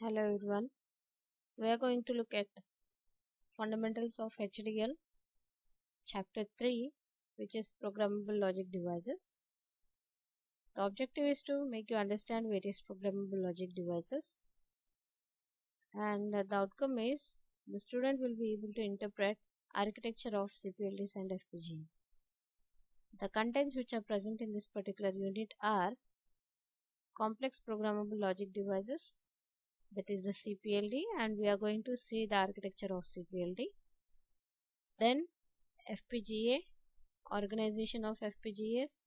Hello everyone. We are going to look at fundamentals of HDL chapter 3, which is programmable logic devices. The objective is to make you understand various programmable logic devices, and the outcome is the student will be able to interpret architecture of CPLDs and FPGA. The contents which are present in this particular unit are complex programmable logic devices, that is the CPLD, and we are going to see the architecture of CPLD. Then FPGA, organization of FPGAs,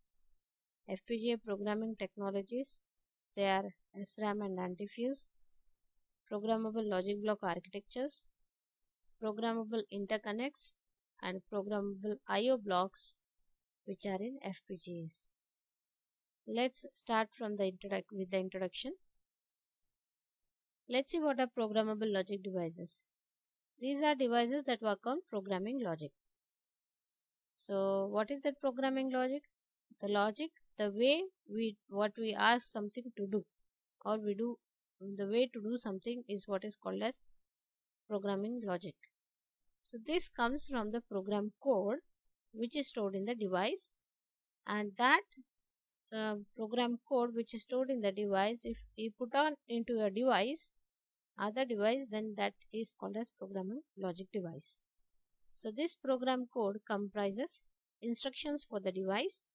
FPGA programming technologies, they are SRAM and antifuse, programmable logic block architectures, programmable interconnects, and programmable IO blocks which are in FPGAs. Let's start from the introduction. Let's see what are programmable logic devices. These are devices that work on programming logic. So what is that programming logic? The logic, the way what we ask something to do, or we do the way to do something is what is called as programming logic. So this comes from the program code which is stored in the device, and that program code which is stored in the device, if you put on into a device, other device, then that is called as programming logic device. So this program code comprises instructions for the device.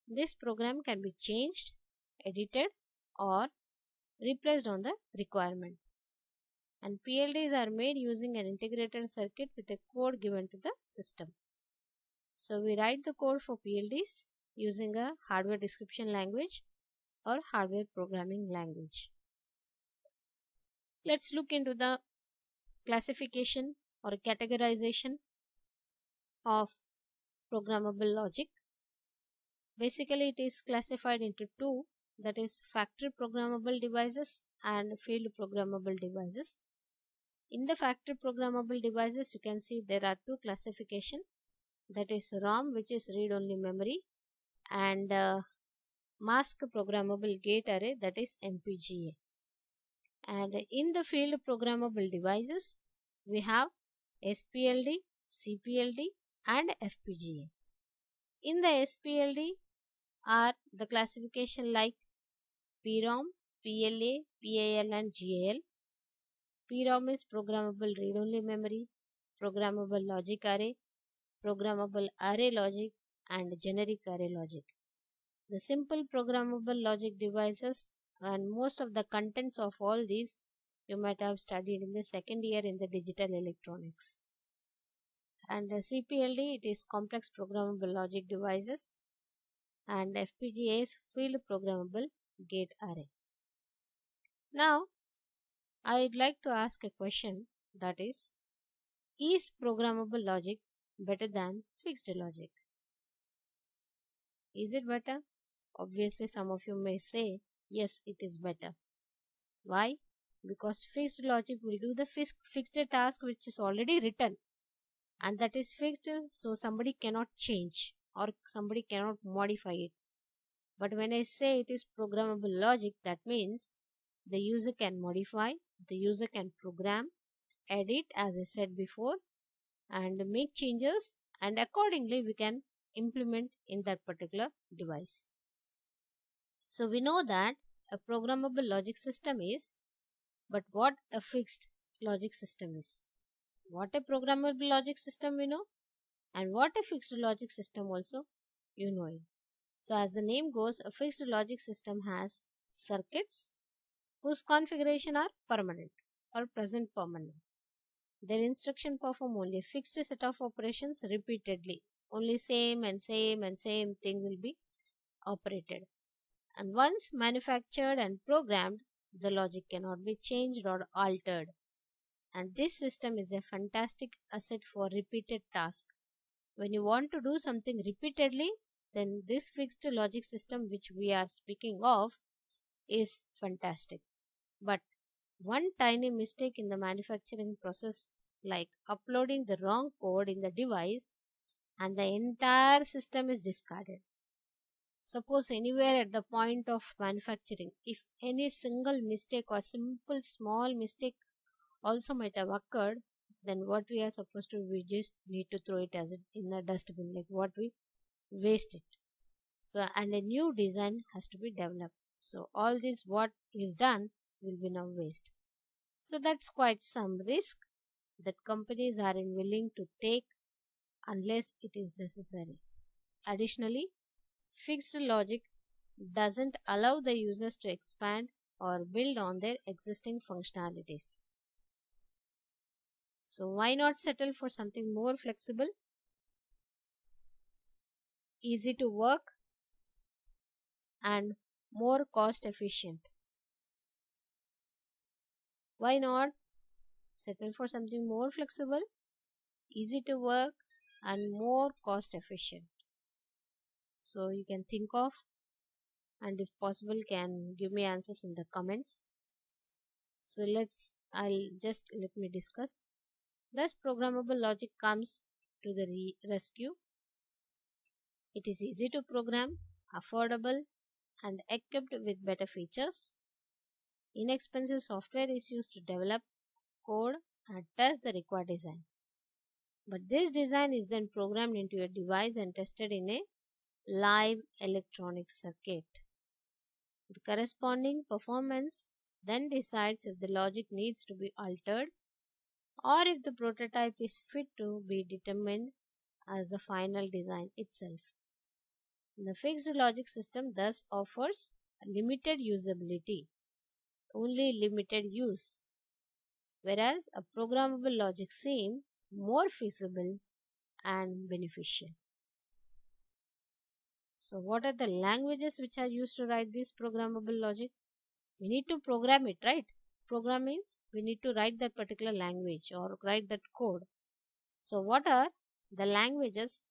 This program can be changed, edited, or replaced on the requirement. And PLDs are made using an integrated circuit with a code given to the system. So we write the code for PLDs using a hardware description language or hardware programming language. Let's look into the classification or categorization of programmable logic. Basically, it is classified into two, that is factory programmable devices and field programmable devices. In the factory programmable devices, you can see there are two classifications, that is ROM, which is read-only memory, and mask programmable gate array, that is MPGA. And in the field programmable devices, we have SPLD, CPLD, and FPGA. In the SPLD are the classification like PROM, PLA, PAL, and GAL. PROM is programmable read-only memory, programmable logic array, programmable array logic, and generic array logic. The simple programmable logic devices, and most of the contents of all these you might have studied in the second year in the digital electronics. And the CPLD, it is complex programmable logic devices, and FPGA is field programmable gate array. Now I'd like to ask a question, that is programmable logic better than fixed logic? Is it better? Obviously some of you may say yes, it is better. Why? Because fixed logic will do the fixed task which is already written, and that is fixed, so somebody cannot change or somebody cannot modify it. But when I say it is programmable logic, that means the user can modify, the user can program, edit as I said before, and make changes, and accordingly we can implement in that particular device. So we know that a programmable logic system is, but what a fixed logic system is. What a programmable logic system we know, and what a fixed logic system also you know it. So as the name goes, a fixed logic system has circuits whose configuration are permanent or present permanent. Their instruction perform only a fixed set of operations repeatedly. Only same and same and same thing will be operated. And once manufactured and programmed, the logic cannot be changed or altered. And this system is a fantastic asset for repeated tasks. When you want to do something repeatedly, then this fixed logic system which we are speaking of is fantastic. But one tiny mistake in the manufacturing process, like uploading the wrong code in the device, and the entire system is discarded. Suppose anywhere at the point of manufacturing, if any single mistake or simple small mistake also might have occurred, then what we are supposed to, we just need to throw it as in a dustbin, like what we waste it. So, and a new design has to be developed. So all this what is done will be now waste. So that's quite some risk that companies aren't willing to take unless it is necessary. Additionally, fixed logic doesn't allow the users to expand or build on their existing functionalities. So why not settle for something more flexible, easy to work, and more cost efficient? Why not settle for something more flexible, easy to work, and more cost efficient? So you can think of, and if possible can give me answers in the comments. So let me discuss. Thus programmable logic comes to the rescue. It is easy to program, affordable, and equipped with better features. Inexpensive software is used to develop, code, and test the required design. But this design is then programmed into a device and tested in a live electronic circuit. The corresponding performance then decides if the logic needs to be altered or if the prototype is fit to be determined as the final design itself. The fixed logic system thus offers limited usability, only limited use, whereas a programmable logic seems more feasible and beneficial. So what are the languages which are used to write this programmable logic? We need to program it, right? Program means we need to write that particular language or write that code. So what are the languages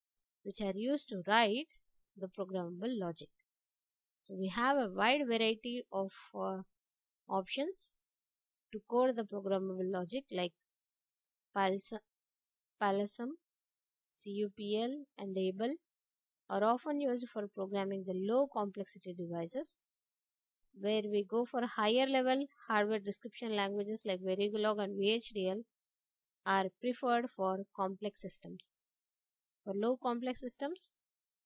which are used to write the programmable logic? So we have a wide variety of options to code the programmable logic, like Palism, CUPL, and Able are often used for programming the low complexity devices, where we go for higher level hardware description languages like Verilog and VHDL are preferred for complex systems. For low complex systems,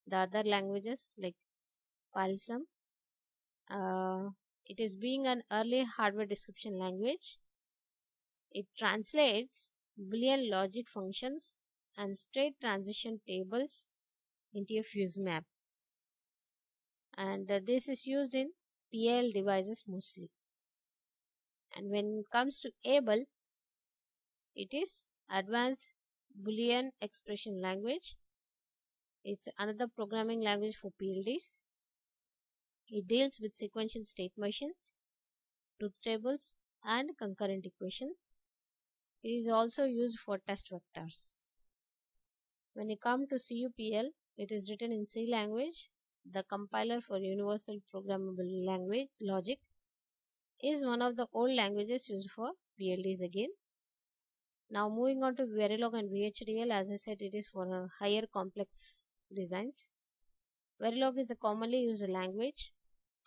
the other languages like Palism, it is being an early hardware description language. It translates Boolean logic functions and state transition tables into a fuse map, and this is used in PL devices mostly. And when it comes to Able, it is advanced Boolean expression language. It's another programming language for PLDs. It deals with sequential state machines, truth tables, and concurrent equations. It is also used for test vectors. When you come to CUPL, it is written in C language. The compiler for universal programmable language logic is one of the old languages used for PLDs again. Now moving on to Verilog and VHDL, as I said, it is for higher complex designs. Verilog is a commonly used language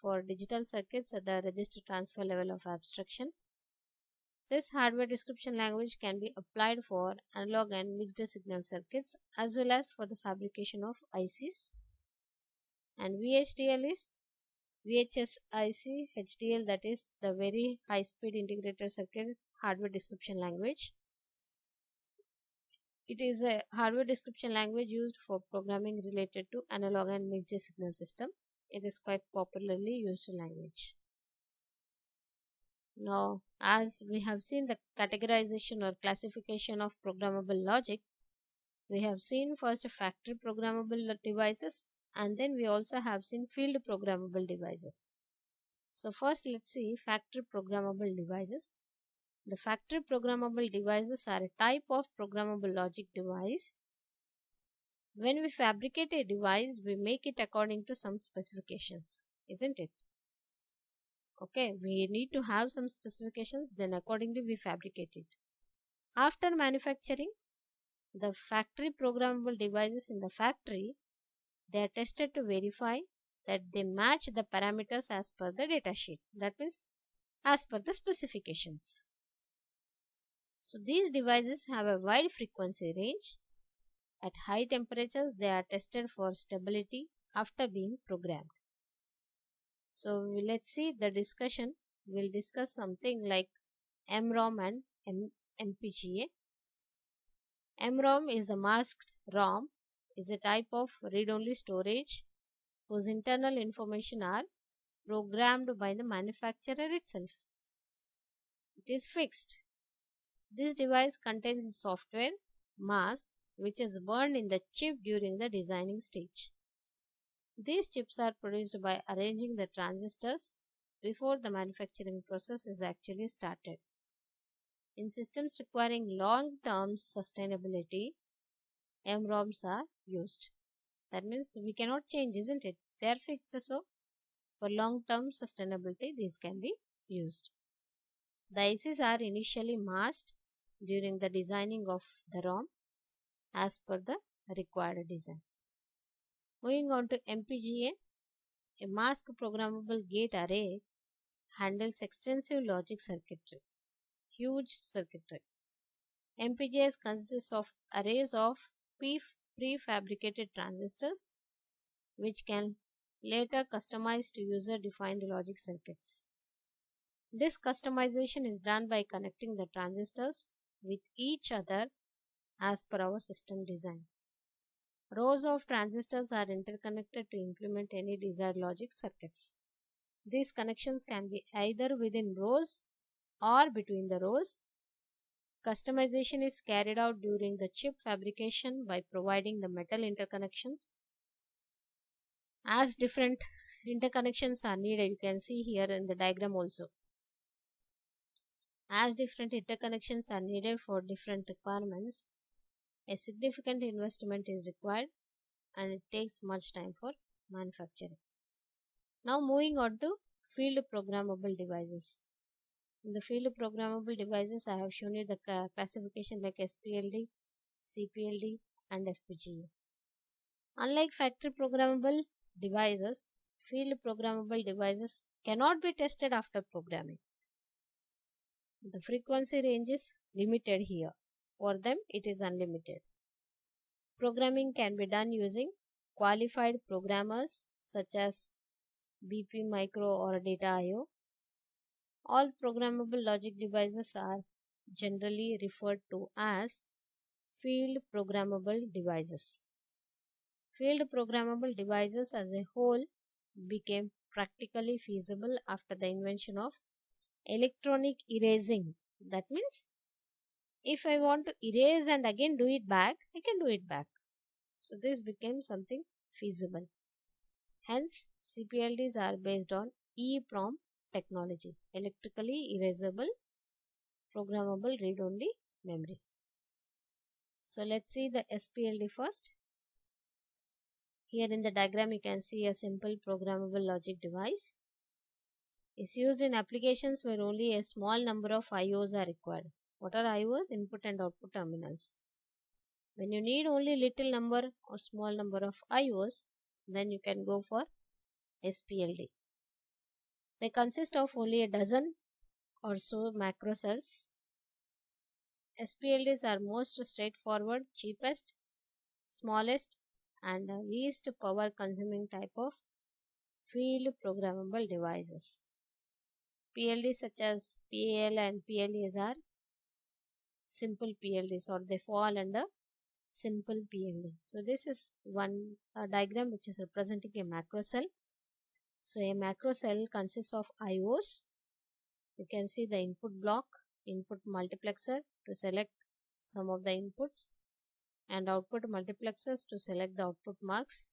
for digital circuits at the register transfer level of abstraction. This hardware description language can be applied for analog and mixed signal circuits as well as for the fabrication of ICs. And VHDL is VHSIC HDL, that is the very high speed integrated circuit hardware description language. It is a hardware description language used for programming related to analog and mixed signal system. It is quite popularly used language. Now, as we have seen the categorization or classification of programmable logic, we have seen first factory programmable devices, and then we also have seen field programmable devices. So first let's see factory programmable devices. The factory programmable devices are a type of programmable logic device. When we fabricate a device, we make it according to some specifications, isn't it? Okay, we need to have some specifications, then accordingly we fabricate it. After manufacturing, the factory programmable devices in the factory, they are tested to verify that they match the parameters as per the datasheet. That means as per the specifications. So these devices have a wide frequency range. At high temperatures, they are tested for stability after being programmed. So let's see the discussion. We'll discuss something like MROM and MPGA. MROM is the masked ROM, is a type of read-only storage whose internal information are programmed by the manufacturer itself. It is fixed. This device contains a software mask which is burned in the chip during the designing stage. These chips are produced by arranging the transistors before the manufacturing process is actually started. In systems requiring long-term sustainability, MROMs are used. That means we cannot change, isn't it? They are fixed, so for long-term sustainability, these can be used. The ICs are initially masked during the designing of the ROM as per the required design. Moving on to MPGA, a mask programmable gate array handles extensive logic circuitry, huge circuitry. MPGAs consists of arrays of prefabricated transistors which can later customize to user-defined logic circuits. This customization is done by connecting the transistors with each other as per our system design. Rows of transistors are interconnected to implement any desired logic circuits. These connections can be either within rows or between the rows. Customization is carried out during the chip fabrication by providing the metal interconnections. As different interconnections are needed, you can see here in the diagram also. As different interconnections are needed for different requirements, a significant investment is required and it takes much time for manufacturing. Now moving on to field programmable devices. In the field programmable devices, I have shown you the classification like SPLD, CPLD and FPGA. Unlike factory programmable devices, field programmable devices cannot be tested after programming. The frequency range is limited here. For them, it is unlimited. Programming can be done using qualified programmers such as BP Micro or Data IO. All programmable logic devices are generally referred to as field programmable devices. Field programmable devices as a whole became practically feasible after the invention of electronic erasing. That means if I want to erase and again do it back, I can do it back. So this became something feasible. Hence, CPLDs are based on EEPROM technology, electrically erasable programmable read-only memory. So let's see the SPLD first. Here in the diagram you can see a simple programmable logic device. It's used in applications where only a small number of IOs are required. What are IOs? Input and output terminals. When you need only little number or small number of IOs, then you can go for SPLD. They consist of only a dozen or so macro cells. SPLDs are most straightforward, cheapest, smallest and least power consuming type of field programmable devices. PLDs such as PAL and PLEs are simple PLDs, or they fall under simple PLD. So this is one diagram which is representing a macro cell. So a macro cell consists of IOs. You can see the input block, input multiplexer to select some of the inputs, and output multiplexers to select the output marks,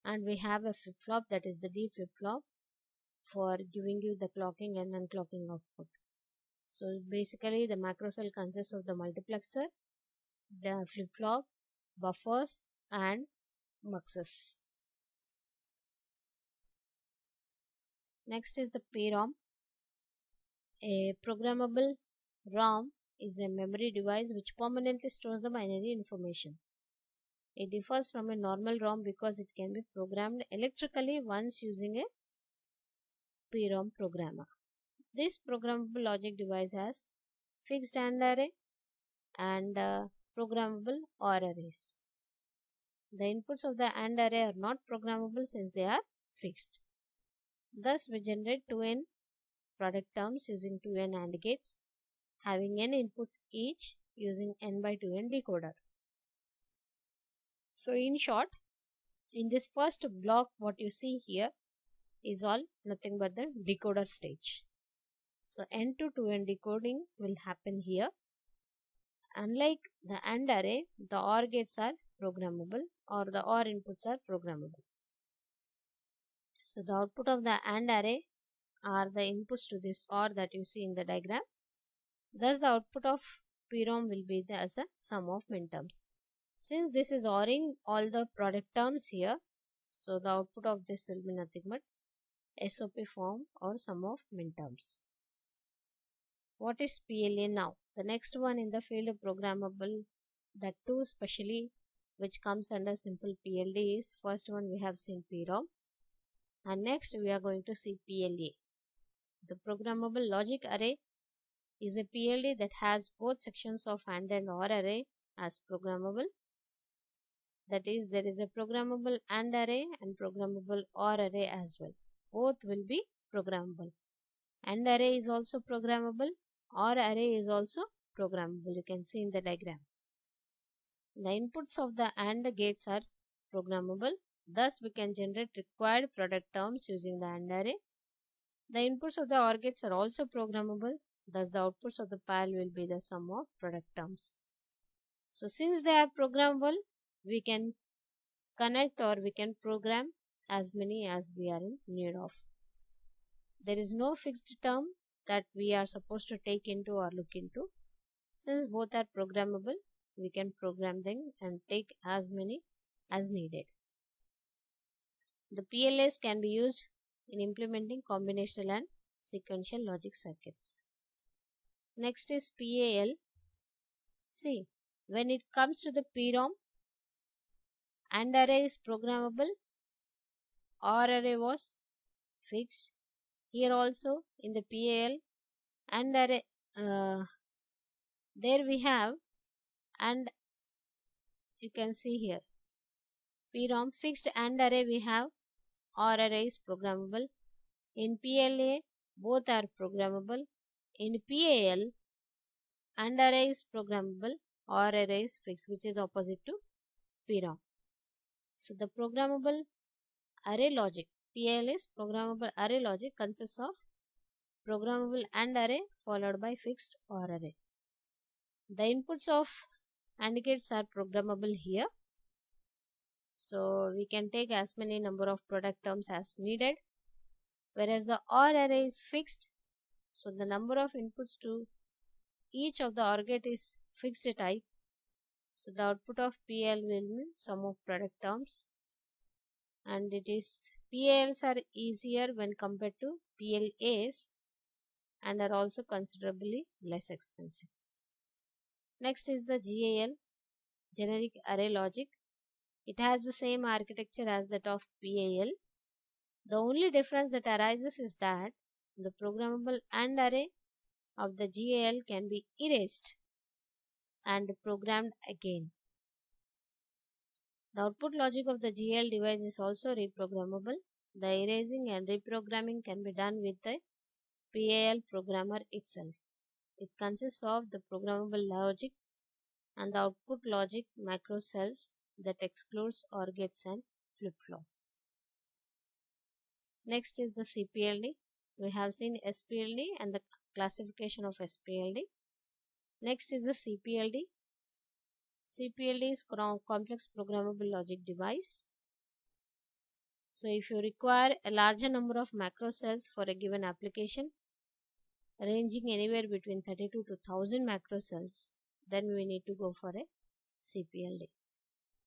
and we have a flip-flop, that is the D flip-flop, for giving you the clocking and unclocking output. So basically the macro cell consists of the multiplexer, the flip-flop, buffers and muxes. Next is the PROM. A programmable ROM is a memory device which permanently stores the binary information. It differs from a normal ROM because it can be programmed electrically once using a PROM programmer. This programmable logic device has fixed AND array and programmable OR arrays. The inputs of the AND array are not programmable since they are fixed. Thus, we generate 2n product terms using 2n AND gates, having n inputs each using n by 2n decoder. So, in short, in this first block, what you see here is all nothing but the decoder stage. So, n to 2n decoding will happen here. Unlike the AND array, the OR gates are programmable or the OR inputs are programmable. So, the output of the AND array are the inputs to this OR that you see in the diagram. Thus, the output of PROM will be as a sum of minterms. Since this is ORing all the product terms here, so the output of this will be nothing but SOP form or sum of minterms. What is PLA now? The next one in the field of programmable, that too specially which comes under simple PLD is, first one we have seen PROM and next we are going to see PLA. The programmable logic array is a PLD that has both sections of AND and OR array as programmable. That is, there is a programmable AND array and programmable OR array as well. Both will be programmable. AND array is also programmable. OR array is also programmable. You can see in the diagram. The inputs of the AND gates are programmable. Thus, we can generate required product terms using the AND array. The inputs of the OR gates are also programmable. Thus, the outputs of the pile will be the sum of product terms. So, since they are programmable, we can connect or we can program as many as we are in need of. There is no fixed term that we are supposed to take into or look into. Since both are programmable, we can program them and take as many as needed. The PLAs can be used in implementing combinational and sequential logic circuits. Next is PAL. See, when it comes to the PROM, AND array is programmable, OR array was fixed. Here also in the PAL, AND array, there we have, and you can see here, PROM fixed AND array we have, OR array is programmable. In PLA, both are programmable. In PAL, AND array is programmable, OR array is fixed, which is opposite to PROM. So, the programmable array logic, PL is programmable array logic, consists of programmable AND array followed by fixed OR array. The inputs of AND gates are programmable here. So, we can take as many number of product terms as needed. Whereas the OR array is fixed. So, the number of inputs to each of the OR gate is fixed type. So, the output of PL will be sum of product terms, and it is PLs are easier when compared to PLAs and are also considerably less expensive. Next is the GAL, generic array logic. It has the same architecture as that of PAL. The only difference that arises is that the programmable AND array of the GAL can be erased and programmed again. The output logic of the GAL device is also reprogrammable. The erasing and reprogramming can be done with the PAL programmer itself. It consists of the programmable logic and the output logic macro cells that excludes OR gates and flip-flop. Next is the CPLD. We have seen SPLD and the classification of SPLD. Next is the CPLD. CPLD is complex programmable logic device. So, if you require a larger number of macro cells for a given application, ranging anywhere between 32 to 1000 macro cells, then we need to go for a CPLD.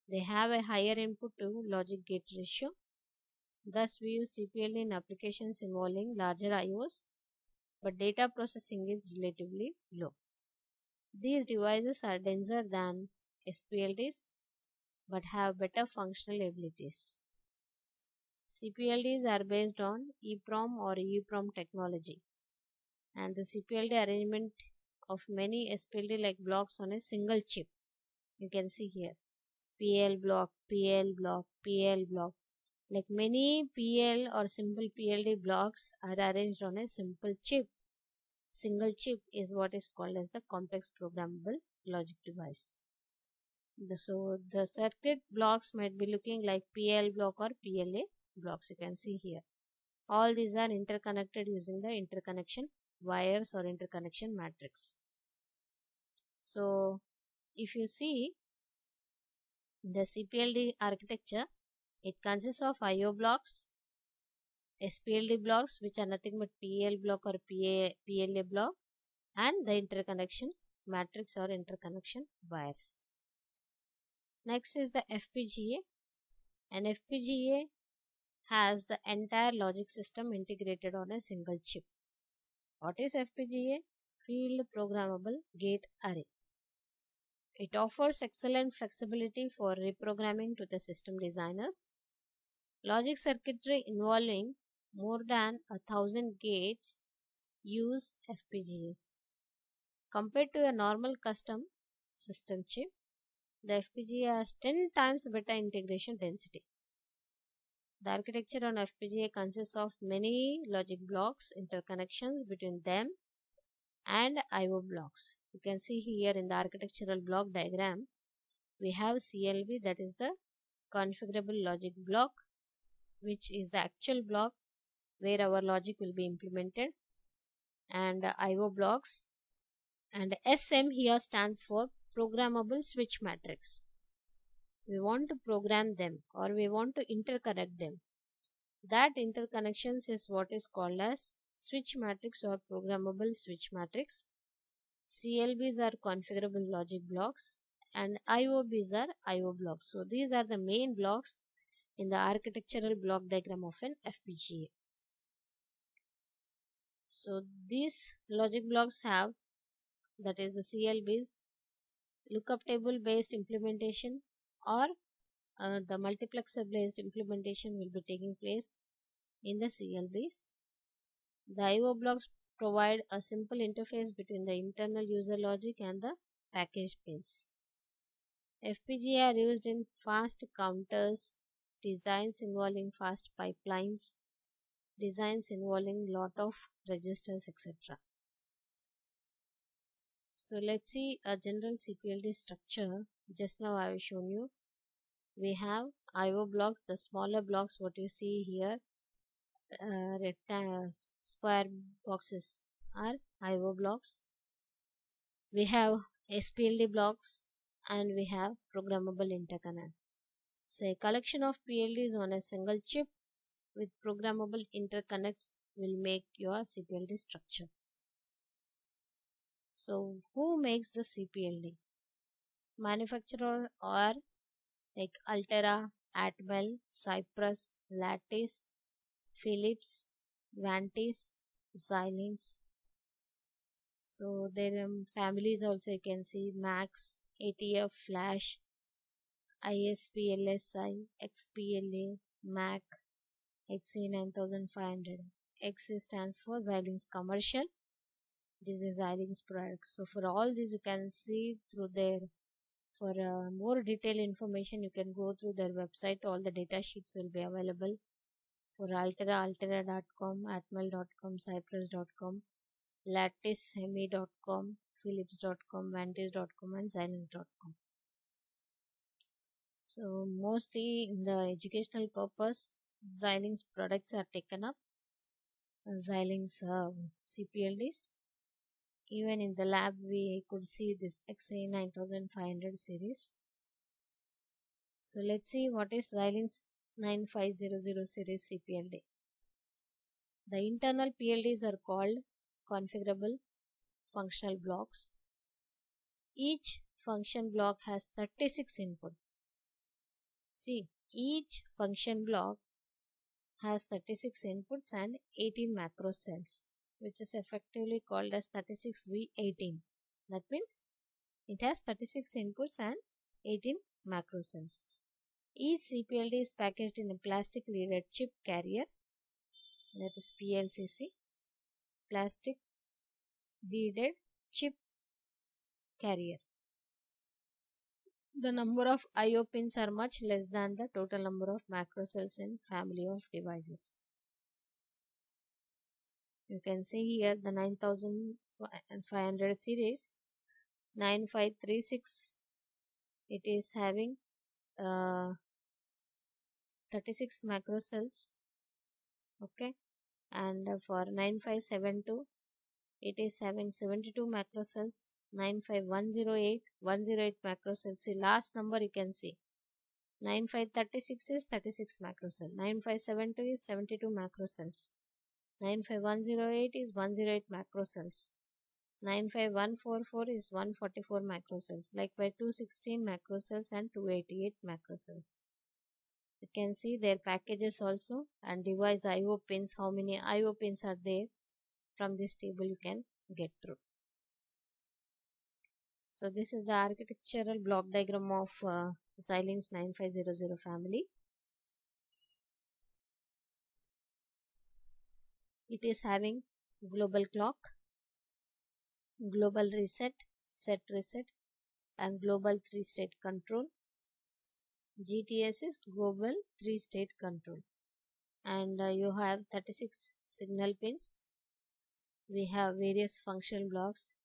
They have a higher input to logic gate ratio. Thus, we use CPLD in applications involving larger IOs, but data processing is relatively low. These devices are denser than SPLDs, but have better functional abilities. CPLDs are based on EEPROM or EEPROM technology, and the CPLD arrangement of many SPLD like blocks on a single chip. You can see here PL block, PL block, PL block. Like many PL or simple PLD blocks are arranged on a simple chip. Single chip is what is called as the complex programmable logic device. So the circuit blocks might be looking like PL block or PLA blocks. You can see here. All these are interconnected using the interconnection wires or interconnection matrix. So if you see the CPLD architecture, it consists of IO blocks, SPLD blocks, which are nothing but PL block or PLA block, and the interconnection matrix or interconnection wires. Next is the FPGA. An FPGA has the entire logic system integrated on a single chip. What is FPGA? Field Programmable Gate Array. It offers excellent flexibility for reprogramming to the system designers. Logic circuitry involving more than 1,000 gates use FPGAs. Compared to a normal custom system chip, the FPGA has 10 times better integration density. The architecture on FPGA consists of many logic blocks, interconnections between them, and IO blocks. You can see here in the architectural block diagram, we have CLB, that is the configurable logic block, which is the actual block where our logic will be implemented, and IO blocks, and SM here stands for programmable switch matrix. We want to program them or we want to interconnect them. That interconnections is what is called as switch matrix or programmable switch matrix. CLBs are configurable logic blocks and IOBs are IO blocks. So these are the main blocks in the architectural block diagram of an FPGA. So these logic blocks have, that is the CLBs, lookup table based implementation or the multiplexer based implementation will be taking place in the CLBs. The IO blocks provide a simple interface between the internal user logic and the packaged pins. FPGA are used in fast counters, designs involving fast pipelines, designs involving lot of registers, etc. So let's see a general CPLD structure. Just now I have shown you. We have IO blocks, the smaller blocks what you see here, square boxes are IO blocks. We have SPLD blocks and we have programmable interconnect. So a collection of PLDs on a single chip with programmable interconnects will make your CPLD structure. So who makes the CPLD? Manufacturer are like Altera, Atmel, Cypress, Lattice, Philips, Vantis, Xilinx. So their families also you can see Max, ATF, Flash, ISPLSI, XPLA, Mac, XA9500. X stands for Xilinx Commercial. This is Xilinx product. So for all these you can see through their, for more detailed information you can go through their website. All the data sheets will be available for Altera, altera.com, atmel.com, cypress.com, latticesemi.com, philips.com, vantis.com and xilinx.com. So mostly in the educational purpose, Xilinx products are taken up, Xilinx CPLDs. Even in the lab we could see this XA9500 series. So let's see what is Xilinx 9500 series CPLD. The internal PLDs are called configurable functional blocks. Each function block has 36 input. See, each function block has 36 inputs and 18 macro cells, which is effectively called as 36V18. That means it has 36 inputs and 18 macro cells. Each CPLD is packaged in a plastic leaded chip carrier, that is PLCC, plastic leaded chip carrier. The number of I/O pins are much less than the total number of macro cells in family of devices. You can see here the 9500 series 9536. It is having 36 macro cells. Okay, and for 9572 it is having 72 macro cells. 95108 108 macro cells. See, last number you can see 9536 is 36 macro cell, 9572 is 72 macro cells, 95108 is 108 macro cells, 95144 is 144 macro cells, likewise 216 macro cells and 288 macro cells. You can see their packages also and device I/O pins, how many I/O pins are there. From this table you can get through. So this is the architectural block diagram of Xilinx 9500 family. It is having global clock, global reset, set reset, and global 3-state control. GTS is global 3-state control. And you have 36 signal pins. We have various function blocks,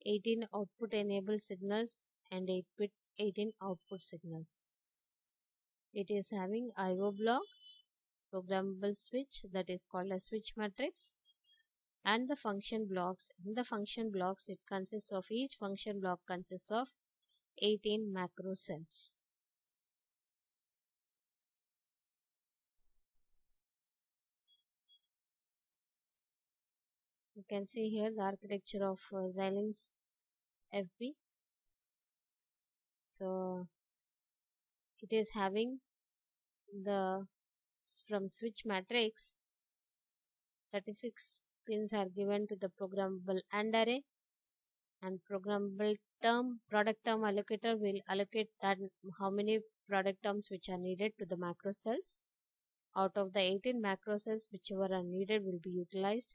18 output enabled signals and 18 output signals. It is having I/O block, programmable switch, that is called a switch matrix, and the function blocks. In the function blocks, it consists of, each function block consists of 18 macro cells. You can see here the architecture of Xilinx FB. So it is having the, from switch matrix, 36 pins are given to the programmable AND array, and programmable product term allocator will allocate that how many product terms which are needed to the macro cells. Out of the 18 macro cells, whichever are needed will be utilized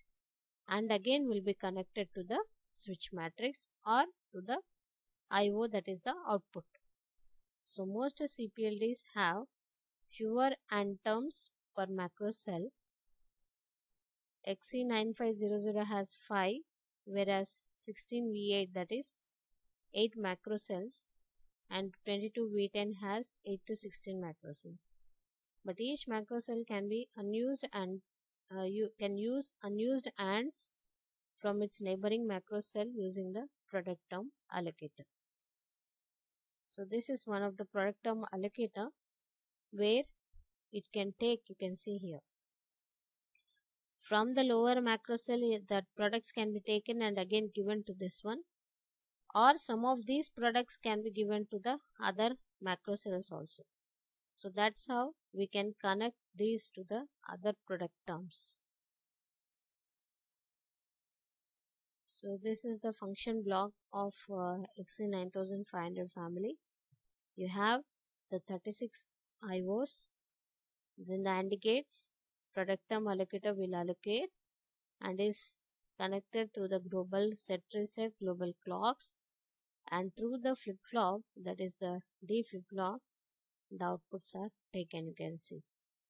and again will be connected to the switch matrix or to the I/O, that is the output. So most CPLDs have fewer AND terms per macro cell. XE9500 has 5, whereas 16V8, that is 8 macro cells, and 22V10 has 8 to 16 macro cells. But each macro cell can be unused, and you can use unused ANDs from its neighboring macro cell using the product term allocator. So this is one of the product term allocator where it can take, you can see here, from the lower macro cell that products can be taken and again given to this one, or some of these products can be given to the other macro cells also. So that's how we can connect these to the other product terms. So this is the function block of XE9500 family. You have the 36 IOs, then the AND gates, product term allocator will allocate and is connected to the global set reset, global clocks, and through the flip-flop, that is the D flip-flop, the outputs are taken, you can see.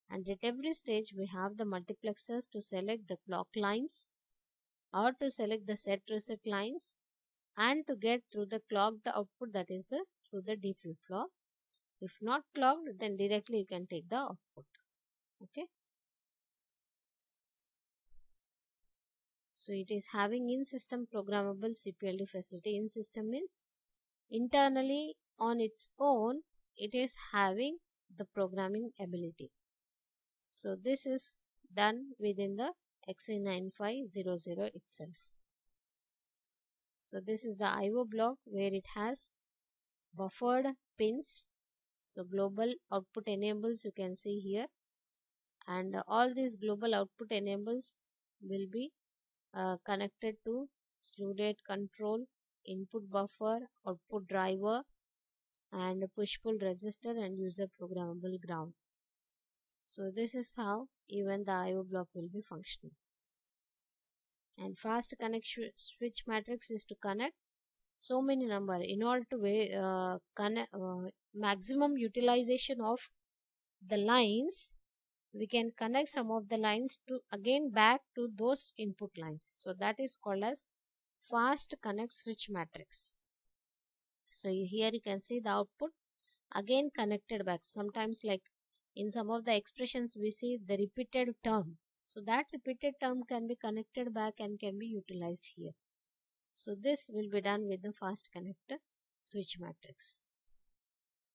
And at every stage we have the multiplexers to select the clock lines or to select the set reset lines and to get through the clocked output, that is the through the D flip-flop. If not clocked, then directly you can take the output. Okay. So it is having in-system programmable CPLD facility. In-system means internally on its own it is having the programming ability. So this is done within the XE9500 itself. So this is the I/O block where it has buffered pins. So global output enables, you can see here, and all these global output enables will be connected to slew rate control, input buffer, output driver, and push-pull resistor and user programmable ground. So this is how even the I/O block will be functioning. And fast connect switch matrix is to connect so many number in order to maximum utilization of the lines. We can connect some of the lines to again back to those input lines. So that is called as fast connect switch matrix. So here you can see the output again connected back. Sometimes like in some of the expressions we see the repeated term. So that repeated term can be connected back and can be utilized here. So this will be done with the fast connector switch matrix.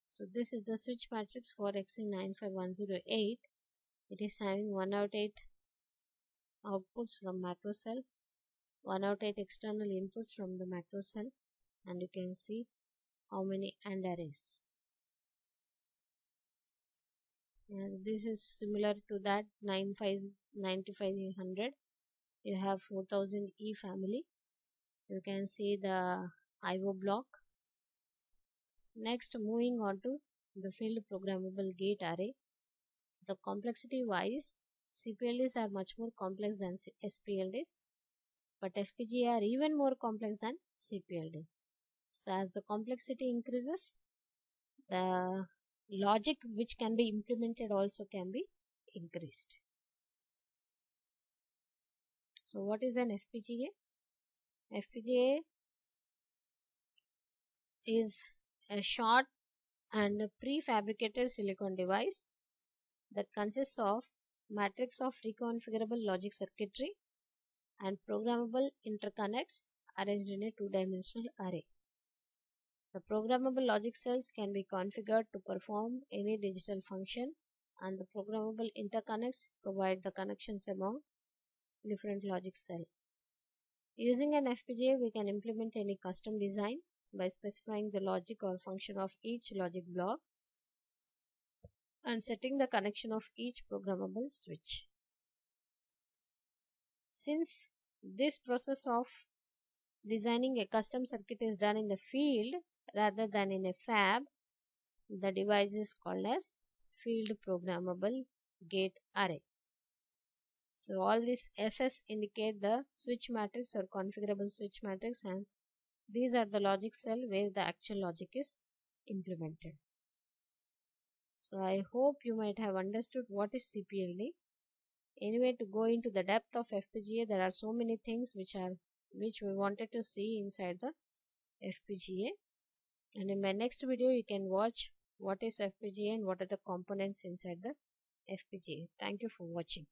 So this is the switch matrix for XE95108. It is having 108 outputs from macro cell, 108 external inputs from the macro cell, and you can see how many AND arrays. And this is similar to that 95800. You have 4000E family. You can see the I/O block. Next, moving on to the field programmable gate array. The complexity wise, CPLDs are much more complex than SPLDs, but FPGA are even more complex than CPLD. So as the complexity increases, the logic which can be implemented also can be increased. So what is an FPGA? FPGA is a short and a prefabricated silicon device that consists of matrix of reconfigurable logic circuitry and programmable interconnects arranged in a two-dimensional array. The programmable logic cells can be configured to perform any digital function, and the programmable interconnects provide the connections among different logic cells. Using an FPGA, we can implement any custom design by specifying the logic or function of each logic block and setting the connection of each programmable switch. Since this process of designing a custom circuit is done in the field rather than in a fab, the device is called as field programmable gate array. So all these SS indicate the switch matrix or configurable switch matrix, and these are the logic cell where the actual logic is implemented. So I hope you might have understood what is CPLD. Anyway, to go into the depth of FPGA, there are so many things which we wanted to see inside the FPGA. And in my next video, you can watch what is FPGA and what are the components inside the FPGA. Thank you for watching.